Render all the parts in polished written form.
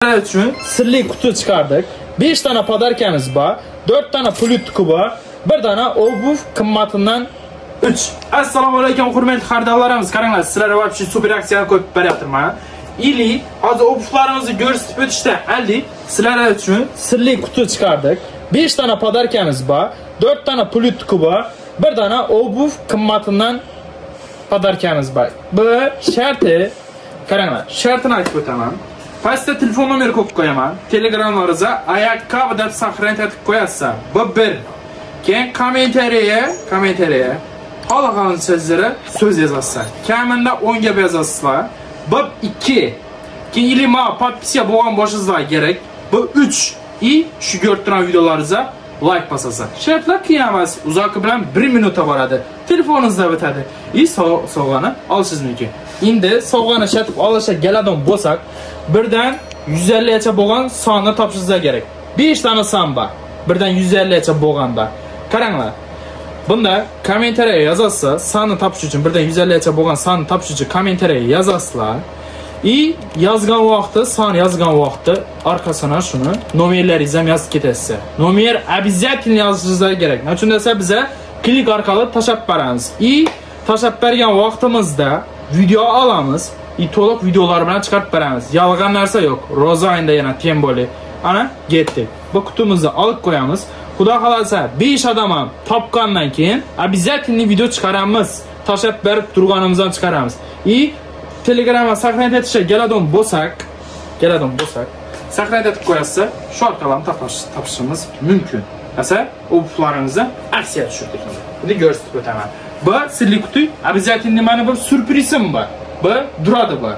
Üçün sirli kutu çıkardık. 5 tane podarkamiz bor, 4 tane plyut kubi, 1 tane obuv qimmatından 3. Assalomu alaykum hurmatli xaridorlarimiz. Qaranglar, sizlarga вообще super aksiya ko'p beryapman. Ili hozir obuvlarimizni ko'rsatib o'tishda aldi sizlar uchun sirli kutu çıkardık. 5 tane podarkamiz bor, 4 tane plyut kubi, 1 tane obuv qimmatından podarkamiz bor. Bu sharti, qaranglar, shartini aytib o'taman. Pastda telefon nomeri qo'yib qo'yaman. Telegramlaringizga ayakkabı deb saqlanib etib qo'yasizlar. Bu 1. Keyin kommentariya xohlagan so'zlarni so'z yozasizlar. Kamida 10 gap yozasizlar. Bu 2. Keyin ilma podpisiya bo'lgan bo'lishingizlar kerak. Bu 3. Shu ko'rib turgan videolaringizga like bosasizlar. Shartlar qiyin emas. Uzoqi bilan 1 minutda boradi. Telefoningizda bitadi. Sovg'ani olishingiz mumkin. Endi sovg'ani shatib olishga keladigan bo'lsak, birdan 150 gacha bo'lgan sonni topishingizlar kerak. 5 tane son bor. Birdan 150 gacha bo'lganda. Qaranglar. Bunda kommentariya yozasizlar, sonni topish uchun, birdan 150 gacha bo'lgan sonni topish uchun kommentariya yozasizlar. Yozgan vaqtda, son yozgan vaqtda orqasına shuni nomerlaringizni ham yozib ketasizlar. Nomer обязательно yozishingiz kerak. Nechun desa biza klik orqali tashab beramiz. Tashab bergan vaqtimizda video olamiz. To'liq videolar bilan chiqarib beramiz. Yolg'on narsa yo'q. Ro'za oyida yana tem bo'li. Ana, ketdik. Bu kutumuzni olib qo'yamiz. Xudo xolasa 5 odam ham topgandan keyin обязательно video chiqaramiz. Tashab berib turganimizdan chiqaramiz. Telegramga saqlanib etishga keladigan bo'lsak, saqlanib etib qo'yasiz, shu orqali topishimiz mumkin. Asa, obuvlaringizni aksiya tushirdik. Buni ko'rsatib o'taman. Bu sirli quti, обязательно mana bir surprizim bor. Bu duradi bu.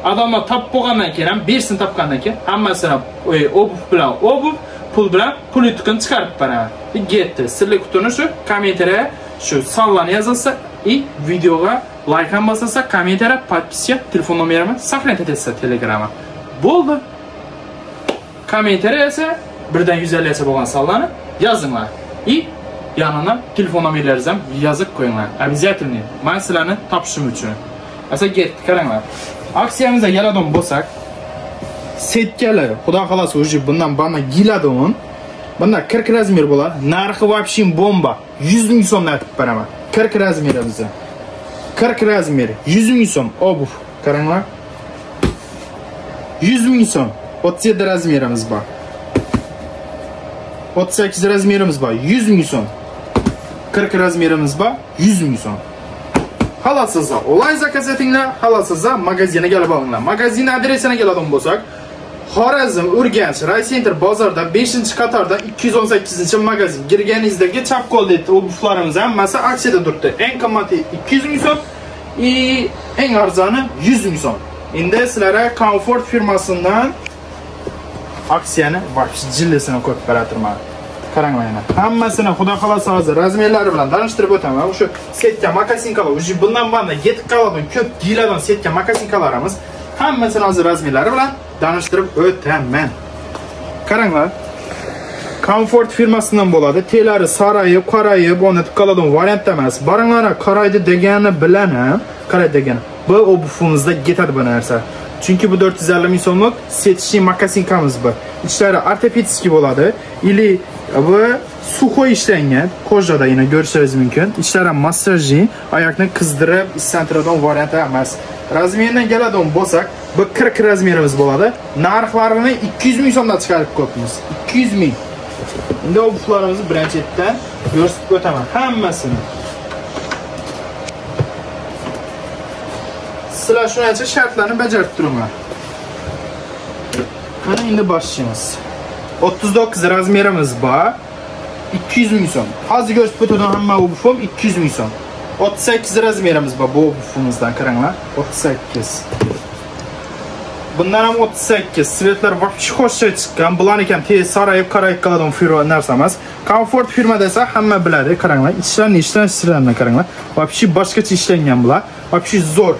Odamlar topib bo'lgandan keyin ham bersin topgandan keyin hammasini obuv bilan obuv, pul bilan pul yutqin chiqarib beraman. Ketdi. Sirli qutini shu kommentariya shu sonlarni yozasiz, videoga like ham bosasiz, kommentariya, podpisiya, telefon nomerimni saqlanib etasiz Telegramga. Bo'ldi. Kommentariya esa birdan 150 gacha bo'lgan sonlarni yozinglar. Yanına telefon nomerlaringizni ham yozib qo'yinglar. Обязательно. Men sizlarni topishim uchun. Asa ketdik, qaranglar. Aksiyamizga keladigan bo'lsak, setkalar, xudo xolasa уже bundan bana giladigan. Bunda 40 razmer bo'ladi. Narxi вообще bomba. 100 ming so'mdan aytib beraman. 40 razmerimizni. 40 razmer, 100 ming so'm obuv. Qaranglar. 100 ming so'm. 37 razmerimiz bor. 38 razmerimiz bor. 100 ming so'm. 40 razmerimiz bor. 100 ming so'm. Halasızda olay zakaz etinglar, halasızda magazinga kelib olinglar. Magazin adresini keladigan bo'lsak, Xorazm, Urganch, Raycenter bozorda 5-qatorda 218 magazin. Girganingizdagi chap qo'lda obuvlarimiz hammasi aksiyada turibdi. Eng qimmati 200 ming so'm, eng arzoni 100 ming so'm. Endi sizlarga Comfort firmasidan aksiyani вообще jillasini ko'rib beratirman. Qaranglar yana. Hammasini xudo xolasa hozir razmerlari bilan tanishtirib o'taman. O'sha setka makasinkalar, o'sha bundan banda yetib qoladigan ko'p giladan setka makasinkalarimiz hammasini hozir razmerlari bilan tanishtirib o'taman. Qaranglar. Comfort firmasidan bo'ladi. Telari sarayib, qorayib, o'rnatib qoladigan variant emas. Baringlar, qoraydi degani bilan ham, qaray degani. Bu obuvimizda ketadi bu narsa. Chunki bu 450 ming so'mlik setishli makasinkamiz bu. Ichlari ortopedskiy bo'ladi. Ili bu suxoy ishlangan, kojada yana ko'rishingiz mumkin. Ichlari massajli, oyoqni qizdirib, islantiradigan variant emas. Razmerdan keladigan bo'lsak, bu 40 razmerimiz bo'ladi. Narxlarini 200 ming so'mdan chiqarib qo'yibmiz. 200 ming. Endi obuvlarimizni birinchidan ko'rsatib o'taman hammasini. Sizlar shuncha shartlarni bajarib turibman. Mana endi boshlaymiz. 39 razmerimiz bor. 200 ming so'm. Hozir ko'rsatib o'tadigan hamma obuvim 200 ming so'm. 38 razmerimiz bor bu obuvimizdan qaranglar. 38. Bundan ham 38. Svetlar вообще xo'shcha chiqqan. Bularni ham tez sarayib, qarayib qoladigan firma narsa emas. Comfort firma desa hamma biladi. Qaranglar, ishlanishlarni qaranglar. Вообще boshqacha ishlangan bular. Вообще zo'r.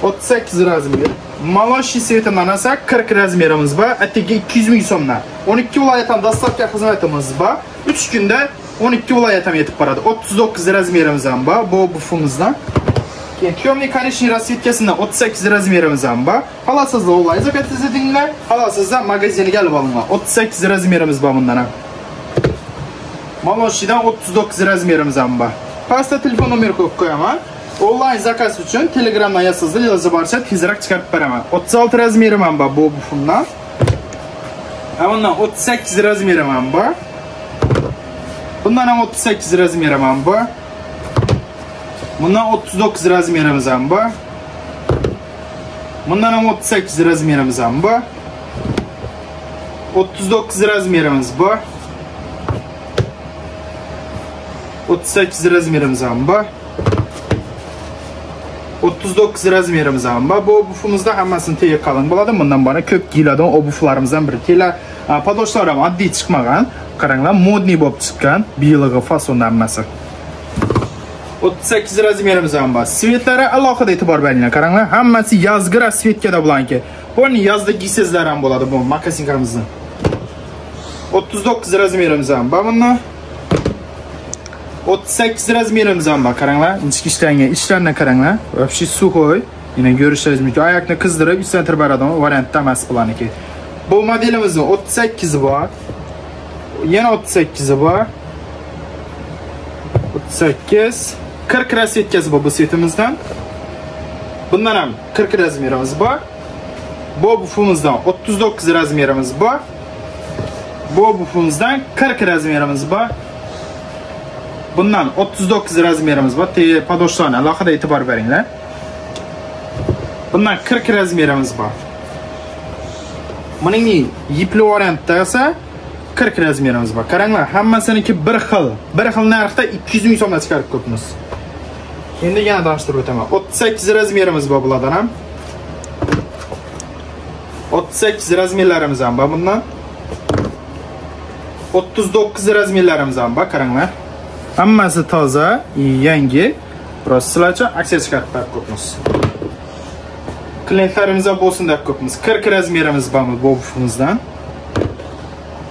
38 razmer. Maloshi svetidan esa 40 razmerimiz bor. Atigi 200 ming so'mdan. 12 viloyatdan dostavka xizmatimiz bor. 3 kunda 12 viloyat ham yetib boradi. 39 razmerimiz ham bor bu obuvimizdan. Temli korishniy rasvetkasidan 38 razmerimiz ham bor. Xohlasiz onlayn zakaz etinglar, xohlasiz magazinga olib olinglar. 38 razmerimiz bor bundan ham. Maloshidan 39 razmerimiz ham bor. Pastda telefon nomeri qo'yib qo'yaman. Onlayn zakaz uchun Telegramdan yozsangiz, yozib borsa tezroq chiqarib beraman. 36 razmerim ham bor bu bufumdan. Bundan 38 razmerim ham bor. Bundan ham 38 razmerim ham bor. Bundan 39 razmerimiz ham bor. Bundan ham 38 razmerimiz ham bor. 39 razmerimiz bor. 38 razmerimiz ham bor. 39 razmerimiz ham bor. Bu obufimizda hammasini tegi qalin bo'ladi. Bundan bora ko'p giyiladigan obuflarimizdan biri. Tela podoshlar ham oddiy chiqmagan. Qaranglar, modniy bo'lib chiqqan. Biyiligi fasondan hammasi. 38 razmerimiz ham bor. Svetlari alohida e'tibor beringlar. Qaranglar, hammasi yozgi rasvetkada bulanki. Buni yozda giysizlar ham bo'ladi bu makasinkamizdan. 39 razmerimiz ham bor bundan. 38 razmerimiz ham bor. Qaranglar, ichki ishlangan ishlarni qaranglar. Вообще сухой. Yine görüşürüz mümkün. Ayakni qizdirib, islantirib beradigan variantda emas bularniki. Bu modelimizning 38 bor. Yana 38 bor. 38 40 rasvetkasi bor bu setimizdan. Bundan ham 40 razmerimiz bor. Bu bufumizdan 39 razmerimiz bor. Bu bufumizdan 40 razmerimiz bor. Bundan 39 razmerimiz bor. Podoshlarni alohida e'tibor beringlar. Bundan 40 razmerimiz bor. Buning yipli variantda esa 40 razmerimiz bor. Qaranglar, hammasiniki bir xil. Bir xil narxda 200 ming so'mdan chiqarib ko'pmiz. Endi yana tanishtirib o'taman. 38 razmerimiz bor bulardan ham. 38 razmerlarimiz ham bor bundan. 39 razmerlarimiz ham bor, qaranglar. Hammasi toza, yangi. Biroz sizlarcha aksiya chiqarib ko'pmiz. Klientlarimizga bo'lsin deb ko'pmiz. 40 razmerimiz bor bu bufimizdan.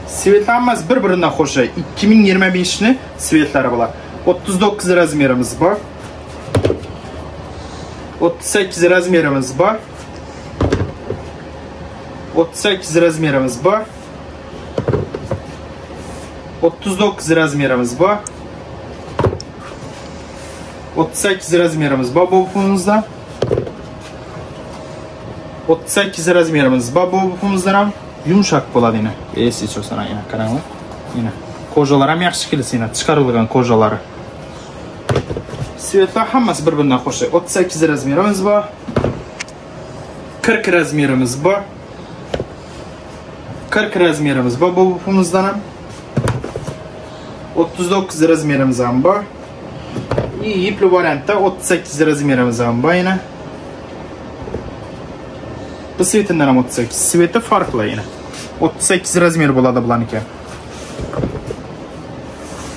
Svetlar hammasi bir-biridan xo'shay. 2025 ni svetlari bular. 39 razmerimiz bor. 38 razmerimiz bor. 38 razmerimiz bor. 39 razmerimiz bor. 38 razmerimiz bor bu bufimizdan. 38 razmerimiz bor bu bufimizdan ham. Yumshoq bo'ladi yana. Esichosdan yana qaranglar. Yana ko'jalar ham yaxshi kelsa, yana chiqarilgan ko'jalari. Svetlar hammasi bir-biridan xo'shay. 38 razmerimiz bor. 40 razmerimiz bor. 40 razmerimiz bor bu bufimizdan ham. 39 razmerimiz ham bor. Yipli variantda 38 razmerimiz ham bor yana. Bu svetinden ham 38. Sveti farklı yine. 38 razmer bo'ladi bularniki.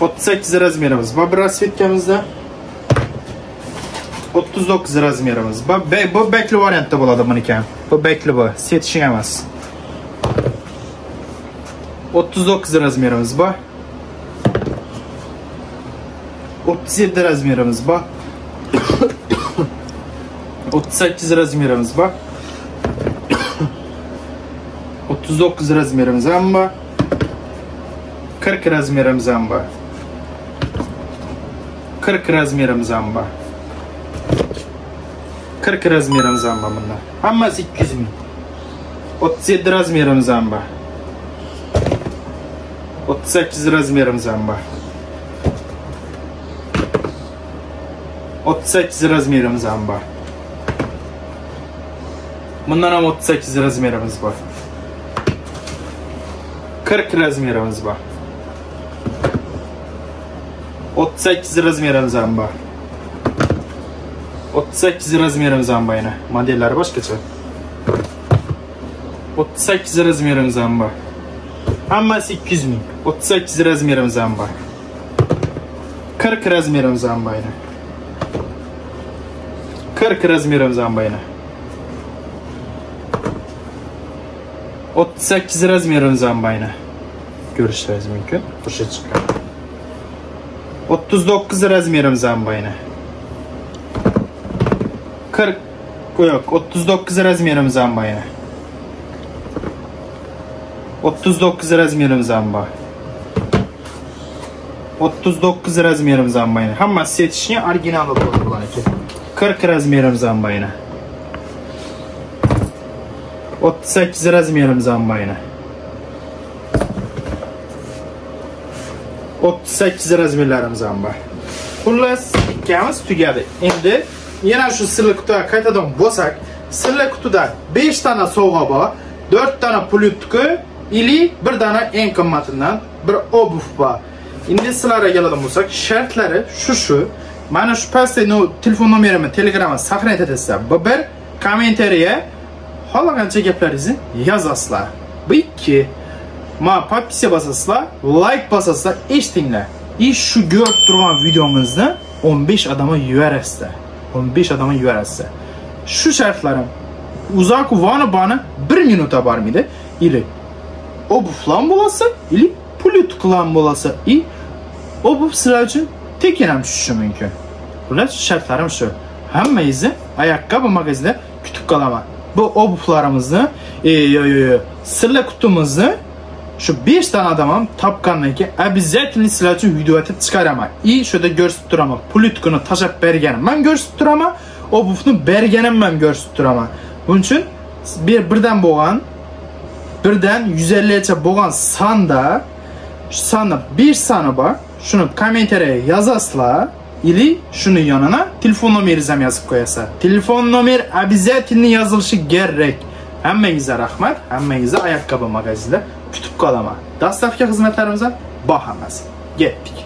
38 razmerimiz bor bir rasvetkamizda. 39 razmerimiz bor. Bu bekli variantda bo'ladi buniki. Bu bekli bu. Setishing emas. 39 razmerimiz bor. 37 razmerimiz bor. 38 razmerimiz bor. 39 razmerimiz ham bor. 40 razmerimiz ham bor. 40 razmerimiz ham bor. 40 razmerimiz ham bor bunda. Hammasi 200 ming. 37 razmerimiz ham bor. 38 razmerimiz ham bor. 38 razmerimiz ham bor. Bundan ham 38 razmerimiz bor. 40 razmerimiz bor. 38 razmerimiz ham bor. 38 razmerimiz ham bor yana. Modellari boshqacha. 38 razmerimiz ham bor. Hammasi 200 ming. 38 razmerimiz ham bor. 40 razmerimiz ham bor yana. 40 razmerimiz ham bor yana. 38 razmerimiz ham bor yana. Ko'rishingiz mumkin. O'sha chiqqan. 39 razmerimiz ham bor yana. 40 yok 39 razmerimiz ham bor yana. 39 razmerimiz ham bor. 39 razmerimiz ham bor yana. Hammasi setishning originali bo'ladi bularniki. 40 razmerimiz ham bor yana. 38 razmerimiz ham bor yana. 38 razmerlarimiz ham bor. Xullas, ikkamiz tugadi. Endi yana shu sirli qutiga qaytadan bo'lsak, sirli qutida 5 dona sovg'a bor, 4 dona plyutka, ili bir dona eng qimmatidan bir obuv bor. Endi sizlarga keladigan bo'lsak, shartlari shu. Mana shu pastda telefon nomerimni Telegramga saqlanib etasizlar. Bu bir kommentariya xohlagancha gaplaringizni yozasizlar. Bu ikki ma podpisa bosasizlar, like bosasizlar, eshitinglar. Shu ko'rib turgan videomizni 15 odamga yuborasizlar. 15 odamga yuborasizlar. Shu shartlarim uzoq vani 1 minutga bormaydi. Ili obuvlan bo'lsa, ili plyutklan bo'lsa, obuv sizlar uchun tekin ham tushishi mumkin. Bular shartlarim shu. Hammangizni ayaqqabı magazinda kutib qolaman. Bu obuvlarimizni, sirli qutimizni şu 5 tane adamım tapkandan ki обязательно sizlar uchun video atib chiqaraman. Şurada görsüp turaman. Plyutkani tashab berganim men görsüp turaman. Obuvni berganim men görsüp turaman. Bunun uchun birdan bo'lgan, birdan 150 gacha bo'lgan sonda, şu sonda 5 soni bor. Shuni kommentariyaga yozasizlar. Ili shuni yonuna telefon nomeringizni ham yozib qo'yasizlar. Telefon nomer обязательно yozilishi kerak. Hammangizga rahmat. Hammangizga ayaqqabı magazinda kutib qolaman. Dastavka xizmatlarimizdan bor hammasi. Ketdik.